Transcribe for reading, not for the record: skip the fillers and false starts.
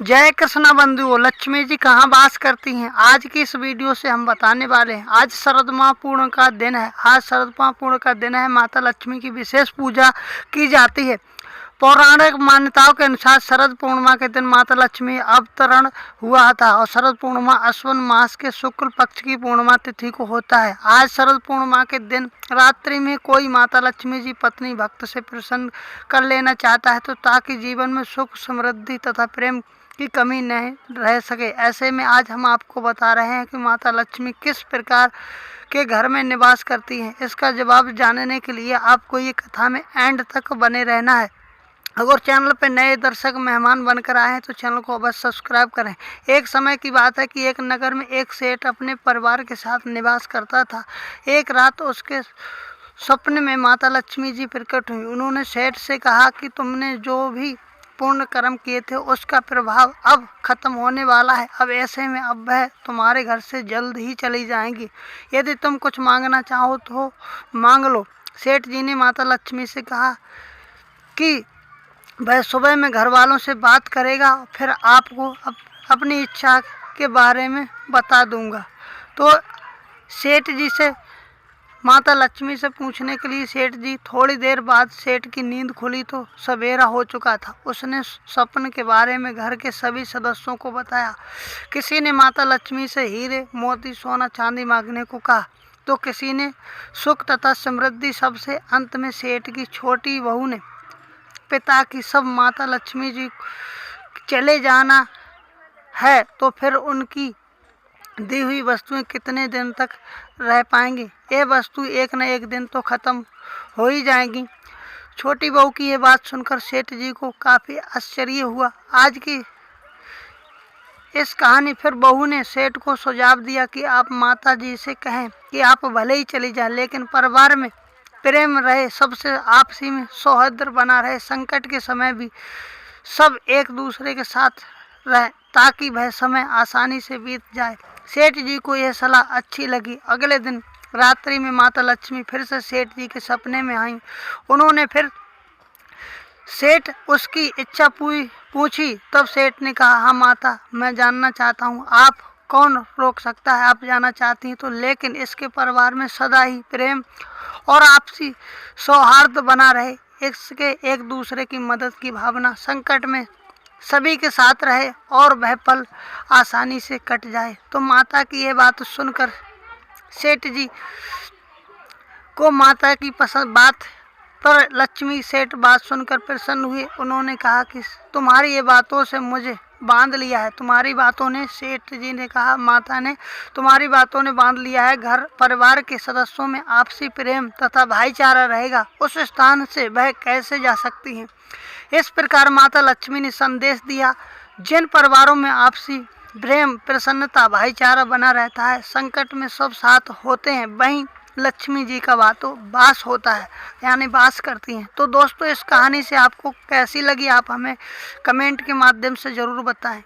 जय कृष्णा बंधुओं, लक्ष्मी जी कहाँ वास करती हैं? आज की इस वीडियो से हम बताने वाले हैं। आज शरद माह पूर्ण का दिन है। आज शरद माह पूर्ण का दिन है। माता लक्ष्मी की विशेष पूजा की जाती है। पौराणिक मान्यताओं के अनुसार शरद पूर्णिमा के दिन माता लक्ष्मी अवतरण हुआ था और शरद पूर्णिमा अश्विन मास के शुक्ल पक्ष की पूर्णिमा तिथि को होता है। आज शरद पूर्णिमा के दिन रात्रि में कोई माता लक्ष्मी जी पत्नी भक्त से प्रसन्न कर लेना चाहता है तो ताकि जीवन में सुख समृद्धि तथा प्रेम की कमी नहीं रह सके। ऐसे में आज हम आपको बता रहे हैं कि माता लक्ष्मी किस प्रकार के घर में निवास करती हैं। इसका जवाब जानने के लिए आपको ये कथा में एंड तक बने रहना है। अगर चैनल पर नए दर्शक मेहमान बनकर आए हैं तो चैनल को अवश्य सब्सक्राइब करें। एक समय की बात है कि एक नगर में एक सेठ अपने परिवार के साथ निवास करता था। एक रात उसके सपने में माता लक्ष्मी जी प्रकट हुई। उन्होंने सेठ से कहा कि तुमने जो भी पुण्य कर्म किए थे उसका प्रभाव अब खत्म होने वाला है। अब ऐसे में अब वह तुम्हारे घर से जल्द ही चली जाएंगी। यदि तुम कुछ मांगना चाहो तो मांग लो। सेठ जी ने माता लक्ष्मी से कहा कि वह सुबह में घर वालों से बात करेगा, फिर आपको अपनी इच्छा के बारे में बता दूंगा। तो सेठ जी से माता लक्ष्मी से पूछने के लिए सेठ जी थोड़ी देर बाद सेठ की नींद खुली तो सवेरा हो चुका था। उसने सपने के बारे में घर के सभी सदस्यों को बताया। किसी ने माता लक्ष्मी से हीरे मोती सोना चांदी मांगने को कहा तो किसी ने सुख तथा समृद्धि। सबसे अंत में सेठ की छोटी बहू ने पिता की सब माता लक्ष्मी जी चले जाना है तो फिर उनकी दी हुई वस्तुएं कितने दिन तक रह पाएंगी? ये वस्तु एक न एक दिन तो ख़त्म हो ही जाएंगी। छोटी बहू की ये बात सुनकर सेठ जी को काफ़ी आश्चर्य हुआ। आज की इस कहानी फिर बहू ने सेठ को सुझाव दिया कि आप माता जी से कहें कि आप भले ही चली जाएं लेकिन परिवार में प्रेम रहे, सबसे आपसी में सौहार्द बना रहे, संकट के समय भी सब एक दूसरे के साथ रहे ताकि वह समय आसानी से बीत जाए। सेठ जी को यह सलाह अच्छी लगी। अगले दिन रात्रि में माता लक्ष्मी फिर से सेठ जी के सपने में आईं। उन्होंने फिर सेठ उसकी इच्छा पूछी। तब सेठ ने कहा, हाँ माता, मैं जानना चाहता हूँ, आप कौन रोक सकता है? आप जाना चाहती हैं तो, लेकिन इसके परिवार में सदा ही प्रेम और आपसी सौहार्द बना रहे, इसके एक दूसरे की मदद की भावना, संकट में सभी के साथ रहे और वह पल आसानी से कट जाए। तो माता की यह बात सुनकर सेठ जी को माता की पसंद बात पर लक्ष्मी सेठ बात सुनकर प्रसन्न हुए। उन्होंने कहा कि तुम्हारी ये बातों से मुझे बांध लिया है। तुम्हारी बातों ने, सेठ जी ने कहा, माता ने, तुम्हारी बातों ने बांध लिया है। घर परिवार के सदस्यों में आपसी प्रेम तथा भाईचारा रहेगा, उस स्थान से वह कैसे जा सकती हैं? इस प्रकार माता लक्ष्मी ने संदेश दिया, जिन परिवारों में आपसी प्रेम, प्रसन्नता, भाईचारा बना रहता है, संकट में सब साथ होते हैं, वहीं लक्ष्मी जी का वास होता है, यानी वास करती हैं। तो दोस्तों, इस कहानी से आपको कैसी लगी आप हमें कमेंट के माध्यम से ज़रूर बताएं।